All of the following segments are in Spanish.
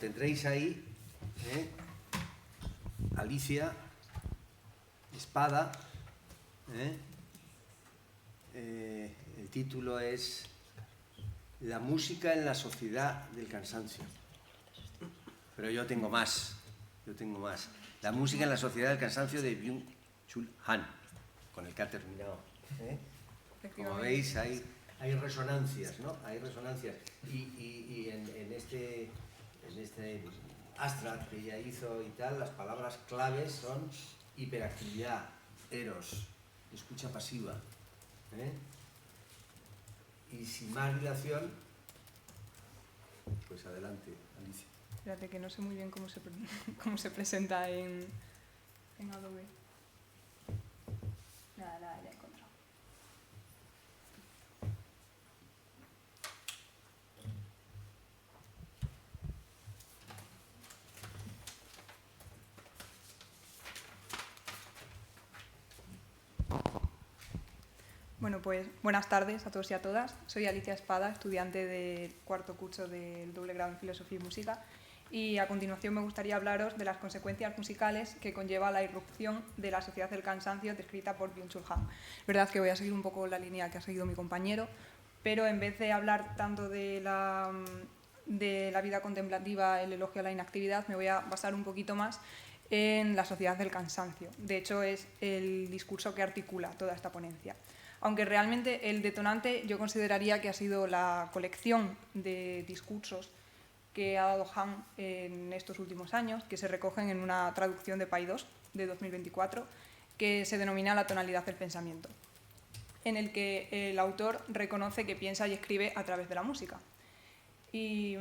tendréis ahí, Alicia, Espada, el título es La música en la sociedad del cansancio. Pero yo tengo más. La música en la sociedad del cansancio de Byung-Chul Han, con el que ha terminado. Como veis, hay resonancias, ¿no? Hay resonancias. Y en este abstract que ella hizo y tal, las palabras claves son hiperactividad, eros, escucha pasiva. Y sin más dilación, pues adelante, Alicia. Espérate, que no sé muy bien cómo se presenta en Adobe. Nada, ya he encontrado. Bueno, pues buenas tardes a todos y a todas. Soy Alicia Espada, estudiante del cuarto curso del doble grado en Filosofía y Música, y a continuación me gustaría hablaros de las consecuencias musicales que conlleva la irrupción de la sociedad del cansancio descrita por Byung-Chul Han. Es verdad que voy a seguir un poco la línea que ha seguido mi compañero, pero en vez de hablar tanto de la vida contemplativa, el elogio a la inactividad, me voy a basar un poquito más en la sociedad del cansancio. De hecho, es el discurso que articula toda esta ponencia. Aunque realmente el detonante yo consideraría que ha sido la colección de discursos que ha dado Han en estos últimos años, que se recogen en una traducción de Paidós de 2024, que se denomina La tonalidad del pensamiento, en el que el autor reconoce que piensa y escribe a través de la música. Y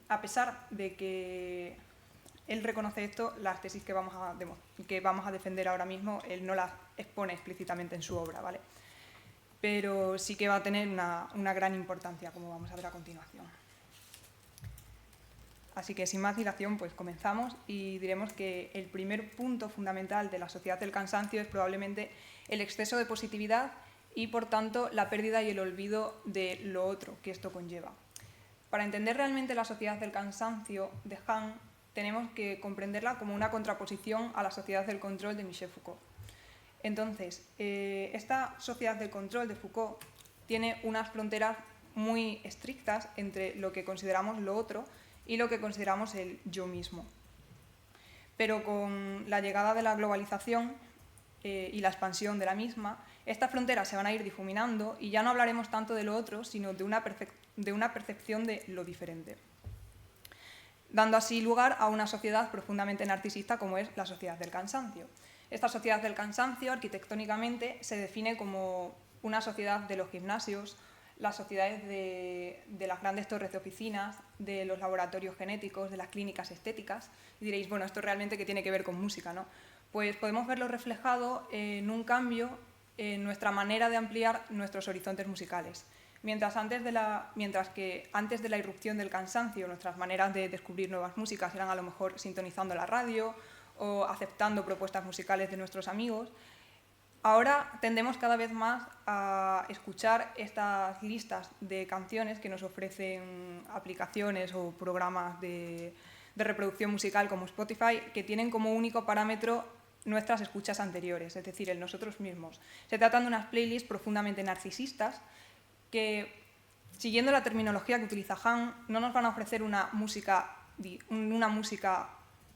a pesar de que él reconoce esto, las tesis que vamos a defender ahora mismo, él no las expone explícitamente en su obra, ¿vale? Pero sí que va a tener una gran importancia, como vamos a ver a continuación. Así que sin más dilación, pues comenzamos y diremos que el primer punto fundamental de la sociedad del cansancio es probablemente el exceso de positividad y, por tanto, la pérdida y el olvido de lo otro que esto conlleva. Para entender realmente la sociedad del cansancio de Han, tenemos que comprenderla como una contraposición a la sociedad del control de Michel Foucault. Entonces, esta sociedad del control de Foucault tiene unas fronteras muy estrictas entre lo que consideramos lo otro y lo que consideramos el yo mismo. Pero con la llegada de la globalización y la expansión de la misma, estas fronteras se van a ir difuminando y ya no hablaremos tanto de lo otro, sino de una percepción de lo diferente, dando así lugar a una sociedad profundamente narcisista como es la sociedad del cansancio. Esta sociedad del cansancio, arquitectónicamente, se define como una sociedad de los gimnasios, las sociedades de las grandes torres de oficinas, de los laboratorios genéticos, de las clínicas estéticas. Y diréis, bueno, esto realmente ¿qué tiene que ver con música, ¿no? Pues podemos verlo reflejado en un cambio en nuestra manera de ampliar nuestros horizontes musicales. Mientras que antes de la irrupción del cansancio, nuestras maneras de descubrir nuevas músicas eran a lo mejor sintonizando la radio o aceptando propuestas musicales de nuestros amigos, ahora tendemos cada vez más a escuchar estas listas de canciones que nos ofrecen aplicaciones o programas de reproducción musical como Spotify, que tienen como único parámetro nuestras escuchas anteriores, es decir, el nosotros mismos. Se tratan de unas playlists profundamente narcisistas que, siguiendo la terminología que utiliza Han, no nos van a ofrecer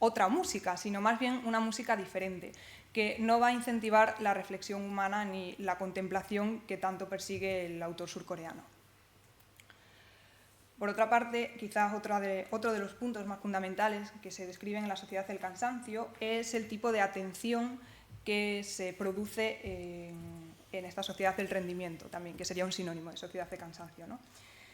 otra música, sino más bien una música diferente, que no va a incentivar la reflexión humana ni la contemplación que tanto persigue el autor surcoreano. Por otra parte, quizás otro de los puntos más fundamentales que se describen en la sociedad del cansancio es el tipo de atención que se produce en esta sociedad del rendimiento, también, que sería un sinónimo de sociedad de cansancio, ¿no?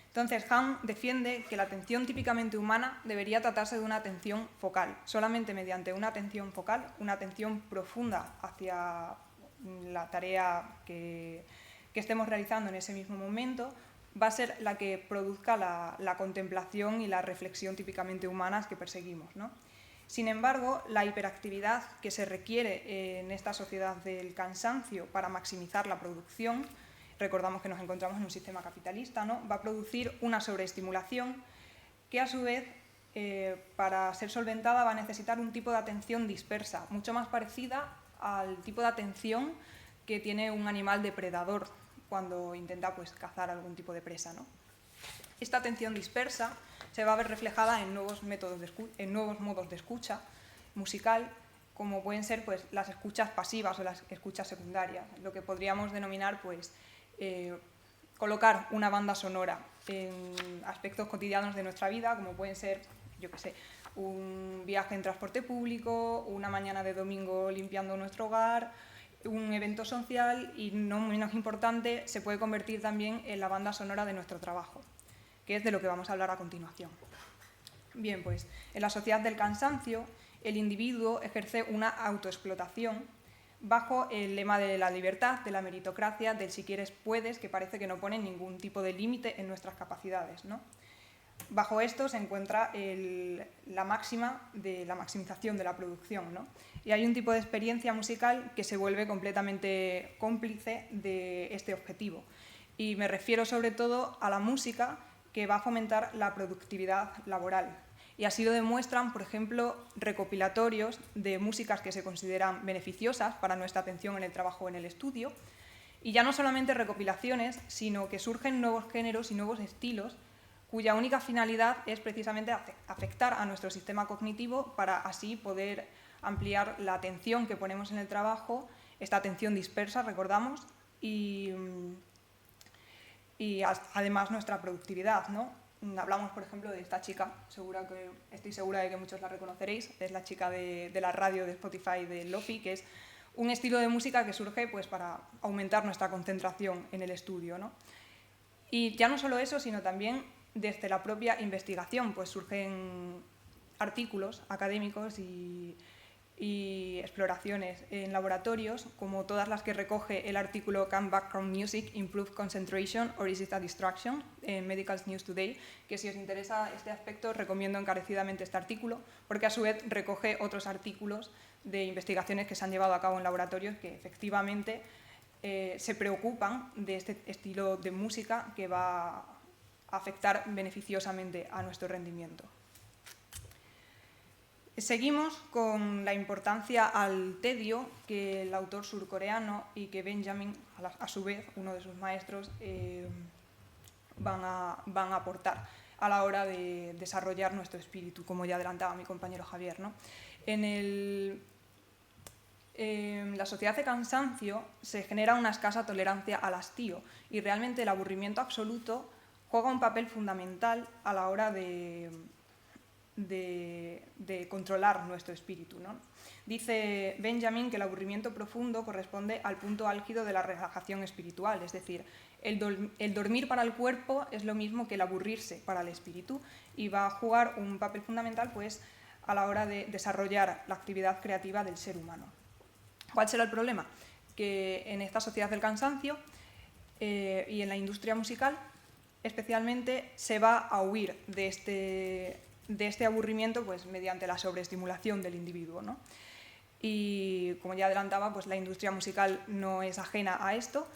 Entonces, Han defiende que la atención típicamente humana debería tratarse de una atención focal. Solamente mediante una atención focal, una atención profunda hacia la tarea que estemos realizando en ese mismo momento, va a ser la que produzca la contemplación y la reflexión típicamente humanas que perseguimos, ¿no? Sin embargo, la hiperactividad que se requiere en esta sociedad del cansancio para maximizar la producción, recordamos que nos encontramos en un sistema capitalista, ¿no?, va a producir una sobreestimulación que a su vez para ser solventada va a necesitar un tipo de atención dispersa, mucho más parecida al tipo de atención que tiene un animal depredador cuando intenta pues, cazar algún tipo de presa, ¿no? Esta atención dispersa se va a ver reflejada en nuevos modos de escucha musical, como pueden ser pues, las escuchas pasivas o las escuchas secundarias, lo que podríamos denominar pues, colocar una banda sonora en aspectos cotidianos de nuestra vida, como pueden ser, yo qué sé, un viaje en transporte público, una mañana de domingo limpiando nuestro hogar, un evento social y, no menos importante, se puede convertir también en la banda sonora de nuestro trabajo, que es de lo que vamos a hablar a continuación. Bien, pues en la sociedad del cansancio, el individuo ejerce una autoexplotación bajo el lema de la libertad, de la meritocracia, del si quieres puedes, que parece que no pone ningún tipo de límite en nuestras capacidades, ¿no? Bajo esto se encuentra la máxima de la maximización de la producción, ¿no? Y hay un tipo de experiencia musical que se vuelve completamente cómplice de este objetivo. Y me refiero sobre todo a la música que va a fomentar la productividad laboral. Y así lo demuestran, por ejemplo, recopilatorios de músicas que se consideran beneficiosas para nuestra atención en el trabajo o en el estudio. Y ya no solamente recopilaciones, sino que surgen nuevos géneros y nuevos estilos cuya única finalidad es precisamente afectar a nuestro sistema cognitivo para así poder ampliar la atención que ponemos en el trabajo, esta atención dispersa, recordamos, y además nuestra productividad, ¿no? Hablamos, por ejemplo, de esta chica, estoy segura de que muchos la reconoceréis, es la chica de la radio de Spotify de Lofi, que es un estilo de música que surge pues, para aumentar nuestra concentración en el estudio, ¿no? Y ya no solo eso, sino también desde la propia investigación, pues surgen artículos académicos y exploraciones en laboratorios, como todas las que recoge el artículo Can Background Music Improve Concentration or Is It a Distraction? En Medical News Today, que si os interesa este aspecto recomiendo encarecidamente este artículo, porque a su vez recoge otros artículos de investigaciones que se han llevado a cabo en laboratorios que efectivamente se preocupan de este estilo de música que va a afectar beneficiosamente a nuestro rendimiento. Seguimos con la importancia al tedio que el autor surcoreano y que Benjamin, a su vez, uno de sus maestros, van a aportar a la hora de desarrollar nuestro espíritu, como ya adelantaba mi compañero Javier, ¿no? En la sociedad de cansancio se genera una escasa tolerancia al hastío y realmente el aburrimiento absoluto juega un papel fundamental a la hora de controlar nuestro espíritu, ¿no? Dice Benjamin que el aburrimiento profundo corresponde al punto álgido de la relajación espiritual, es decir, el dormir para el cuerpo es lo mismo que el aburrirse para el espíritu y va a jugar un papel fundamental pues, a la hora de desarrollar la actividad creativa del ser humano. ¿Cuál será el problema? Que en esta sociedad del cansancio y en la industria musical especialmente se va a huir de este aburrimiento pues, mediante la sobreestimulación del individuo, ¿no? Y como ya adelantaba, pues, la industria musical no es ajena a esto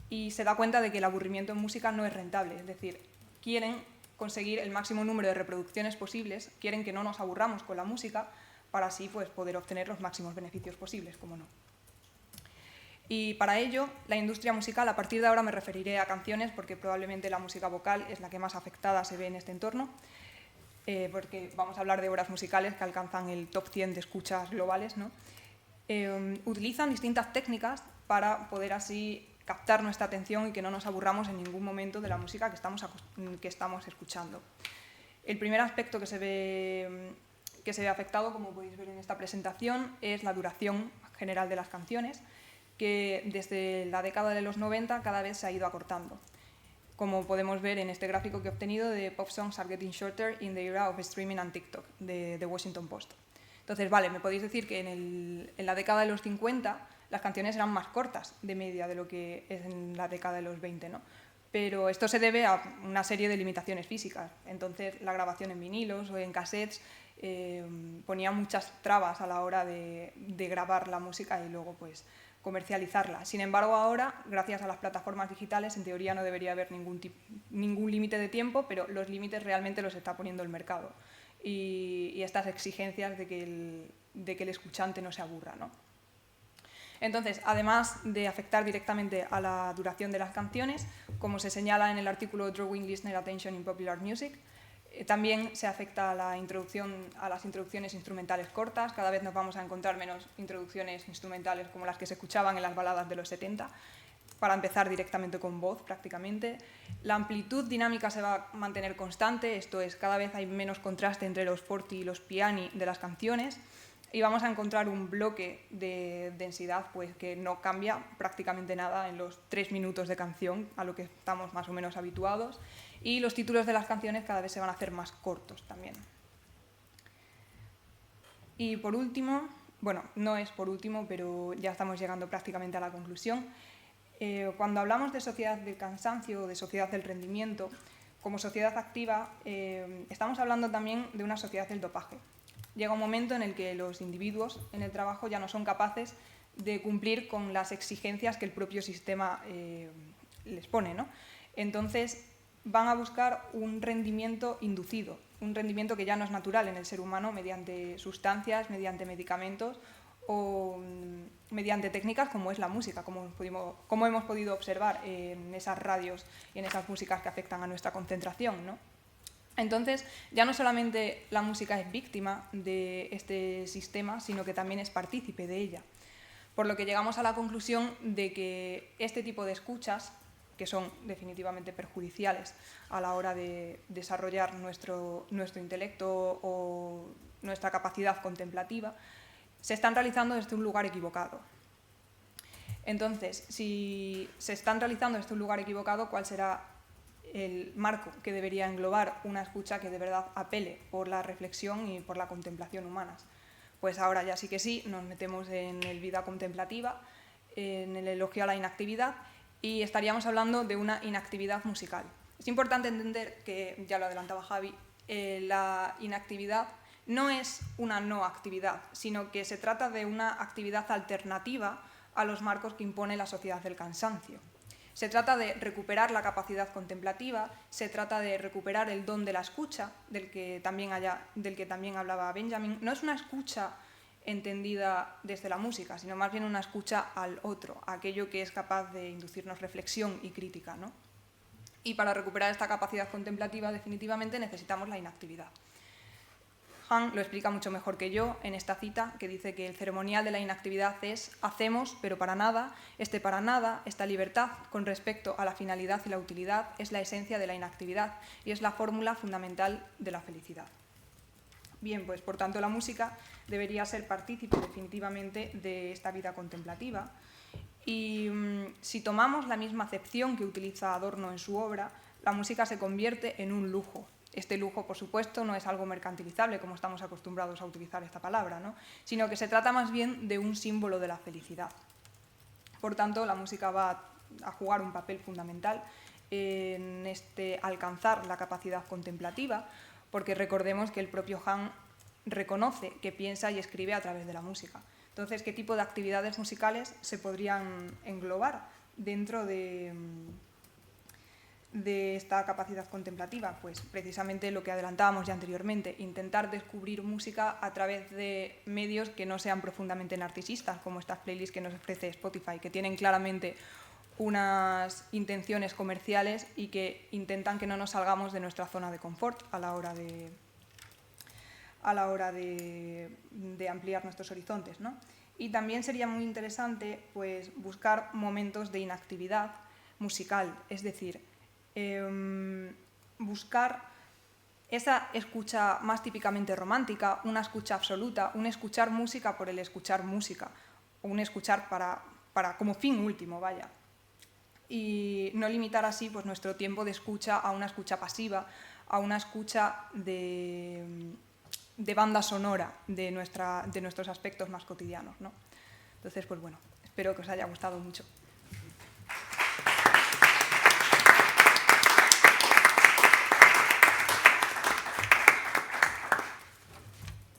y se da cuenta de que el aburrimiento en música no es rentable, es decir, quieren conseguir el máximo número de reproducciones posibles, quieren que no nos aburramos con la música para así pues, poder obtener los máximos beneficios posibles, como no. Y para ello, la industria musical, a partir de ahora me referiré a canciones porque probablemente la música vocal es la que más afectada se ve en este entorno, porque vamos a hablar de obras musicales que alcanzan el top 100 de escuchas globales, ¿no? Utilizan distintas técnicas para poder así captar nuestra atención y que no nos aburramos en ningún momento de la música que estamos escuchando. El primer aspecto que se ve afectado, como podéis ver en esta presentación, es la duración general de las canciones, que desde la década de los 90 cada vez se ha ido acortando, como podemos ver en este gráfico que he obtenido de Pop Songs Are Getting Shorter in the Era of Streaming and TikTok, de The Washington Post. Entonces, vale, me podéis decir que en la década de los 50 las canciones eran más cortas de media de lo que es en la década de los 20, ¿no? Pero esto se debe a una serie de limitaciones físicas. Entonces, la grabación en vinilos o en cassettes ponía muchas trabas a la hora de grabar la música y luego pues comercializarla. Sin embargo, ahora, gracias a las plataformas digitales, en teoría no debería haber ningún límite de tiempo, pero los límites realmente los está poniendo el mercado. y estas exigencias de que el escuchante no se aburra, ¿no? Entonces, además de afectar directamente a la duración de las canciones, como se señala en el artículo Drawing Listener Attention in Popular Music, también se afecta a las introducciones instrumentales cortas. Cada vez nos vamos a encontrar menos introducciones instrumentales como las que se escuchaban en las baladas de los 70, para empezar directamente con voz prácticamente. La amplitud dinámica se va a mantener constante, esto es, cada vez hay menos contraste entre los forti y los piani de las canciones, y vamos a encontrar un bloque de densidad pues, que no cambia prácticamente nada en los 3 minutos de canción, a lo que estamos más o menos habituados, y los títulos de las canciones cada vez se van a hacer más cortos también. Y por último, bueno, no es por último, pero ya estamos llegando prácticamente a la conclusión, cuando hablamos de sociedad del cansancio o de sociedad del rendimiento, como sociedad activa, estamos hablando también de una sociedad del dopaje. Llega un momento en el que los individuos en el trabajo ya no son capaces de cumplir con las exigencias que el propio sistema les pone, ¿no? Entonces van a buscar un rendimiento inducido, un rendimiento que ya no es natural en el ser humano mediante sustancias, mediante medicamentos o mediante técnicas como es la música, como hemos podido observar en esas radios y en esas músicas que afectan a nuestra concentración, ¿no? Entonces, ya no solamente la música es víctima de este sistema, sino que también es partícipe de ella. Por lo que llegamos a la conclusión de que este tipo de escuchas, que son definitivamente perjudiciales a la hora de desarrollar nuestro intelecto o nuestra capacidad contemplativa, se están realizando desde un lugar equivocado. Entonces, si se están realizando desde un lugar equivocado, ¿cuál será el marco que debería englobar una escucha que de verdad apele por la reflexión y por la contemplación humanas? Pues ahora ya sí que sí, nos metemos en el vida contemplativa, en el elogio a la inactividad, y estaríamos hablando de una inactividad musical. Es importante entender que, ya lo adelantaba Javi, la inactividad no es una no actividad, sino que se trata de una actividad alternativa a los marcos que impone la sociedad del cansancio. Se trata de recuperar la capacidad contemplativa, se trata de recuperar el don de la escucha, del que también hablaba Benjamin. No es una escucha entendida desde la música, sino más bien una escucha al otro, a aquello que es capaz de inducirnos reflexión y crítica, ¿no? Y para recuperar esta capacidad contemplativa definitivamente necesitamos la inactividad. Hahn lo explica mucho mejor que yo en esta cita, que dice que el ceremonial de la inactividad es hacemos, pero para nada. Este para nada, esta libertad con respecto a la finalidad y la utilidad, es la esencia de la inactividad y es la fórmula fundamental de la felicidad. Bien, pues por tanto la música debería ser partícipe definitivamente de esta vida contemplativa. Y si tomamos la misma acepción que utiliza Adorno en su obra, la música se convierte en un lujo. Este lujo, por supuesto, no es algo mercantilizable, como estamos acostumbrados a utilizar esta palabra, ¿no? Sino que se trata más bien de un símbolo de la felicidad. Por tanto, la música va a jugar un papel fundamental en alcanzar la capacidad contemplativa, porque recordemos que el propio Hahn reconoce que piensa y escribe a través de la música. Entonces, ¿qué tipo de actividades musicales se podrían englobar dentro de esta capacidad contemplativa? Pues precisamente lo que adelantábamos ya anteriormente, intentar descubrir música a través de medios que no sean profundamente narcisistas, como estas playlists que nos ofrece Spotify, que tienen claramente unas intenciones comerciales y que intentan que no nos salgamos de nuestra zona de confort a la hora de ampliar nuestros horizontes, ¿no? Y también sería muy interesante pues, buscar momentos de inactividad musical, es decir, buscar esa escucha más típicamente romántica, una escucha absoluta, un escuchar música por el escuchar música, o un escuchar para como fin último, vaya. Y no limitar así pues, nuestro tiempo de escucha a una escucha pasiva, a una escucha de banda sonora de nuestros aspectos más cotidianos, ¿no? Entonces, pues bueno, espero que os haya gustado mucho.